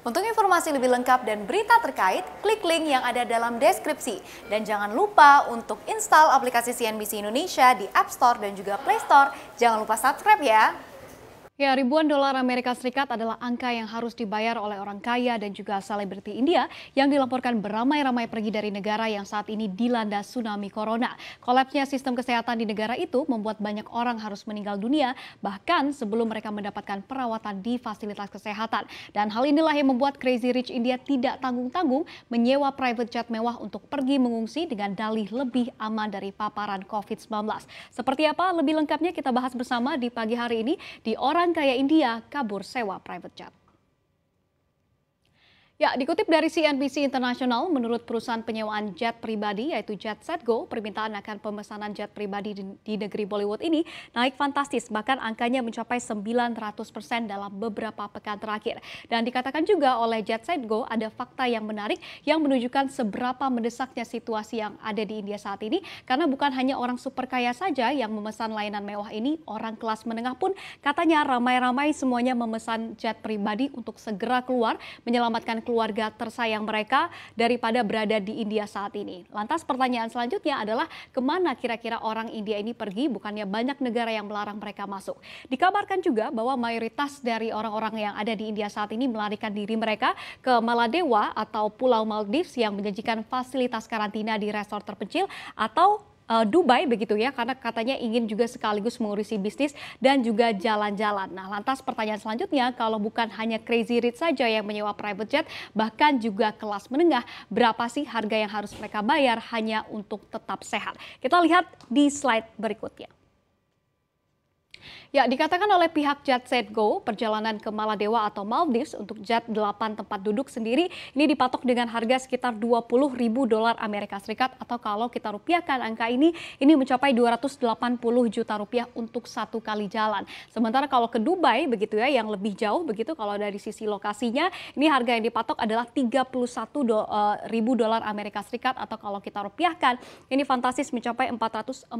Untuk informasi lebih lengkap dan berita terkait, klik link yang ada dalam deskripsi. Dan jangan lupa untuk install aplikasi CNBC Indonesia di App Store dan juga Play Store. Jangan lupa subscribe ya. Ya, ribuan dolar Amerika Serikat adalah angka yang harus dibayar oleh orang kaya dan juga selebriti India yang dilaporkan beramai-ramai pergi dari negara yang saat ini dilanda tsunami corona. Kolapsnya sistem kesehatan di negara itu membuat banyak orang harus meninggal dunia, bahkan sebelum mereka mendapatkan perawatan di fasilitas kesehatan. Dan hal inilah yang membuat Crazy Rich India tidak tanggung-tanggung menyewa private jet mewah untuk pergi mengungsi dengan dalih lebih aman dari paparan COVID-19. Seperti apa lebih lengkapnya kita bahas bersama di pagi hari ini di Orang Kaya India kabur sewa private jet. Ya, dikutip dari CNBC International, menurut perusahaan penyewaan jet pribadi yaitu JetSetGo, permintaan akan pemesanan jet pribadi di negeri Bollywood ini naik fantastis, bahkan angkanya mencapai 900% dalam beberapa pekan terakhir. Dan dikatakan juga oleh JetSetGo ada fakta yang menarik yang menunjukkan seberapa mendesaknya situasi yang ada di India saat ini, karena bukan hanya orang super kaya saja yang memesan layanan mewah ini, orang kelas menengah pun katanya ramai-ramai semuanya memesan jet pribadi untuk segera keluar menyelamatkan keluarga tersayang mereka daripada berada di India saat ini. Lantas pertanyaan selanjutnya adalah kemana kira-kira orang India ini pergi, bukannya banyak negara yang melarang mereka masuk. Dikabarkan juga bahwa mayoritas dari orang-orang yang ada di India saat ini melarikan diri mereka ke Maladewa atau Pulau Maldives yang menjanjikan fasilitas karantina di resort terpencil atau Dubai begitu ya, karena katanya ingin juga sekaligus mengurusi bisnis dan juga jalan-jalan. Nah, lantas pertanyaan selanjutnya, kalau bukan hanya Crazy Rich saja yang menyewa private jet, bahkan juga kelas menengah, berapa sih harga yang harus mereka bayar hanya untuk tetap sehat? Kita lihat di slide berikutnya. Ya, dikatakan oleh pihak JetSetGo, perjalanan ke Maladewa atau Maldives untuk jet 8 tempat duduk sendiri ini dipatok dengan harga sekitar 20.000 dolar Amerika Serikat atau kalau kita rupiahkan angka ini mencapai 280 juta rupiah untuk satu kali jalan. Sementara kalau ke Dubai begitu ya, yang lebih jauh begitu kalau dari sisi lokasinya, ini harga yang dipatok adalah 31.000 dolar Amerika Serikat atau kalau kita rupiahkan ini fantastis mencapai 443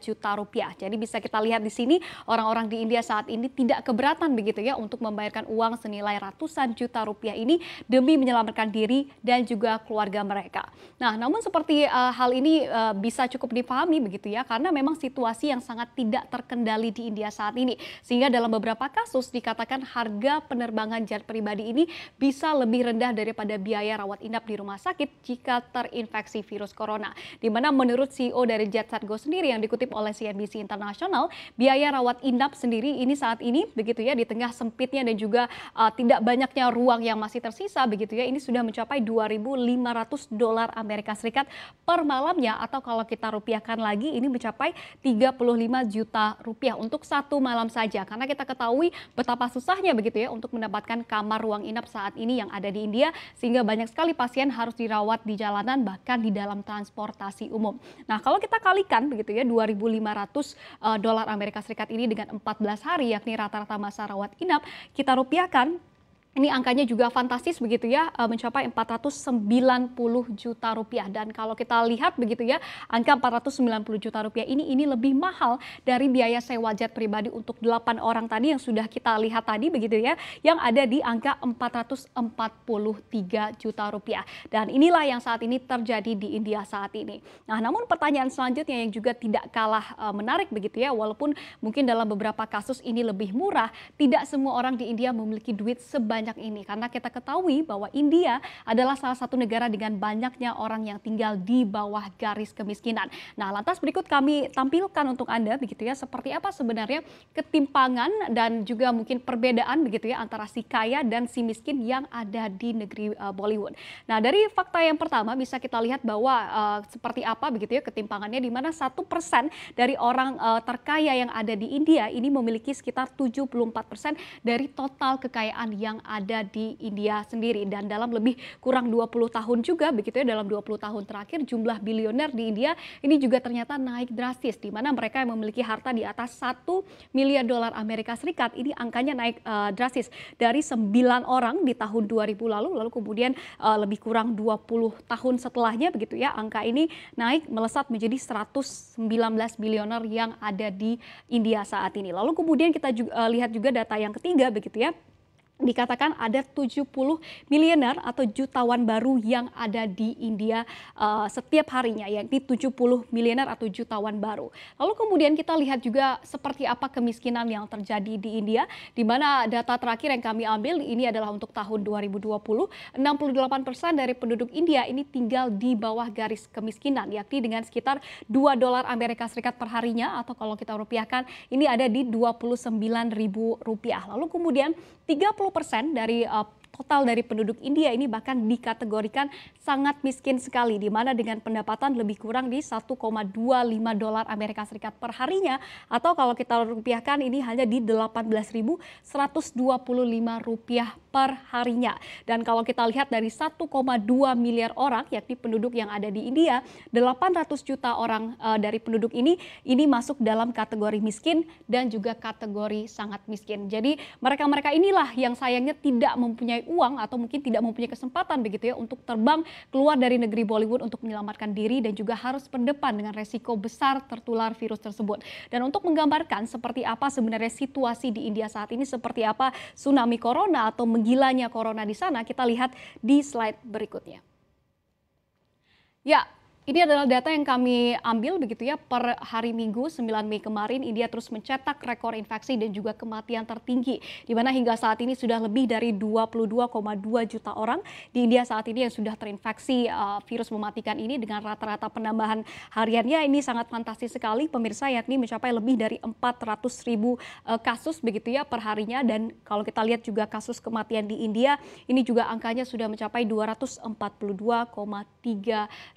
juta rupiah. Jadi bisa kita lihat di sini orang-orang di India saat ini tidak keberatan begitu ya untuk membayarkan uang senilai ratusan juta rupiah ini demi menyelamatkan diri dan juga keluarga mereka. Nah, namun seperti hal ini bisa cukup dipahami begitu ya, karena memang situasi yang sangat tidak terkendali di India saat ini. Sehingga dalam beberapa kasus dikatakan harga penerbangan jet pribadi ini bisa lebih rendah daripada biaya rawat inap di rumah sakit jika terinfeksi virus corona. Di mana menurut CEO dari JetSetGo sendiri yang dikutip oleh CNBC International, biaya rawat inap sendiri ini saat ini begitu ya, di tengah sempitnya dan juga tidak banyaknya ruang yang masih tersisa begitu ya, ini sudah mencapai 2.500 dolar Amerika Serikat per malamnya atau kalau kita rupiahkan lagi ini mencapai 35 juta rupiah untuk satu malam saja, karena kita ketahui betapa susahnya begitu ya untuk mendapatkan kamar ruang inap saat ini yang ada di India, sehingga banyak sekali pasien harus dirawat di jalanan bahkan di dalam transportasi umum. Nah, kalau kita kalikan begitu ya 2.500 dolar Amerika Serikat ini dengan 14 hari yakni rata-rata masa rawat inap, kita rupiahkan ini angkanya juga fantastis begitu ya, mencapai 490 juta rupiah. Dan kalau kita lihat begitu ya, angka 490 juta rupiah ini lebih mahal dari biaya sewa jet pribadi untuk 8 orang tadi yang sudah kita lihat tadi begitu ya, yang ada di angka 443 juta rupiah. Dan inilah yang saat ini terjadi di India saat ini. Nah, namun pertanyaan selanjutnya yang juga tidak kalah menarik begitu ya, walaupun mungkin dalam beberapa kasus ini lebih murah, tidak semua orang di India memiliki duit sebanyak ini, karena kita ketahui bahwa India adalah salah satu negara dengan banyaknya orang yang tinggal di bawah garis kemiskinan. Nah, lantas berikut kami tampilkan untuk Anda begitu ya, seperti apa sebenarnya ketimpangan dan juga mungkin perbedaan begitu ya antara si kaya dan si miskin yang ada di negeri Bollywood. Nah, dari fakta yang pertama bisa kita lihat bahwa seperti apa begitu ya ketimpangannya, di mana 1% dari orang terkaya yang ada di India ini memiliki sekitar 74% dari total kekayaan yang ada di India sendiri. Dan dalam lebih kurang 20 tahun juga begitu ya, dalam 20 tahun terakhir jumlah bilioner di India ini juga ternyata naik drastis, di mana mereka yang memiliki harta di atas 1 miliar dolar Amerika Serikat ini angkanya naik drastis dari 9 orang di tahun 2000 lalu kemudian lebih kurang 20 tahun setelahnya begitu ya, angka ini naik melesat menjadi 119 bilioner yang ada di India saat ini. Lalu kemudian kita juga lihat juga data yang ketiga begitu ya. dikatakan ada 70 miliuner atau jutawan baru yang ada di India setiap harinya, yakni 70 miliuner atau jutawan baru. Lalu kemudian kita lihat juga seperti apa kemiskinan yang terjadi di India, di mana data terakhir yang kami ambil ini adalah untuk tahun 2020, 68% dari penduduk India ini tinggal di bawah garis kemiskinan, yakni dengan sekitar $2 Amerika Serikat per harinya, atau kalau kita rupiahkan ini ada di Rp29.000. Lalu kemudian 30% dari total dari penduduk India ini bahkan dikategorikan sangat miskin sekali, di mana dengan pendapatan lebih kurang di $1,25 Amerika Serikat per harinya, atau kalau kita rupiahkan ini hanya di Rp18.125 per harinya. Dan kalau kita lihat dari 1,2 miliar orang, yakni penduduk yang ada di India, 800 juta orang dari penduduk ini masuk dalam kategori miskin dan juga kategori sangat miskin. Jadi mereka-mereka inilah yang sayangnya tidak mempunyai uang atau mungkin tidak mempunyai kesempatan begitu ya untuk terbang keluar dari negeri Bollywood untuk menyelamatkan diri, dan juga harus berdepan dengan resiko besar tertular virus tersebut. Dan untuk menggambarkan seperti apa sebenarnya situasi di India saat ini, seperti apa tsunami corona atau menggilanya corona di sana, kita lihat di slide berikutnya. Ya, ini adalah data yang kami ambil begitu ya per hari Minggu 9 Mei kemarin. India terus mencetak rekor infeksi dan juga kematian tertinggi, di mana hingga saat ini sudah lebih dari 22,2 juta orang di India saat ini yang sudah terinfeksi virus mematikan ini, dengan rata-rata penambahan hariannya ini sangat fantastis sekali pemirsa, yakni mencapai lebih dari 400.000 kasus begitu ya per harinya. Dan kalau kita lihat juga kasus kematian di India ini juga angkanya sudah mencapai 242,3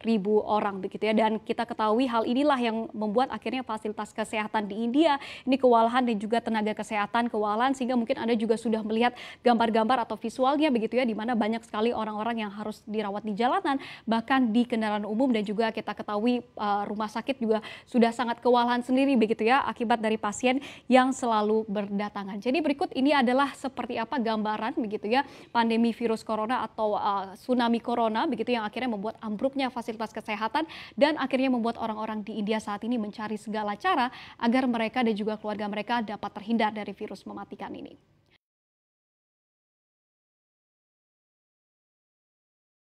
ribu orang begitu ya. Dan kita ketahui hal inilah yang membuat akhirnya fasilitas kesehatan di India ini kewalahan, dan juga tenaga kesehatan kewalahan, sehingga mungkin Anda juga sudah melihat gambar-gambar atau visualnya begitu ya, di mana banyak sekali orang-orang yang harus dirawat di jalanan, bahkan di kendaraan umum, dan juga kita ketahui rumah sakit juga sudah sangat kewalahan sendiri begitu ya akibat dari pasien yang selalu berdatangan. Jadi berikut ini adalah seperti apa gambaran begitu ya pandemi virus corona atau tsunami corona begitu yang akhirnya membuat ambruknya fasilitas kesehatan, dan akhirnya membuat orang-orang di India saat ini mencari segala cara agar mereka dan juga keluarga mereka dapat terhindar dari virus mematikan ini.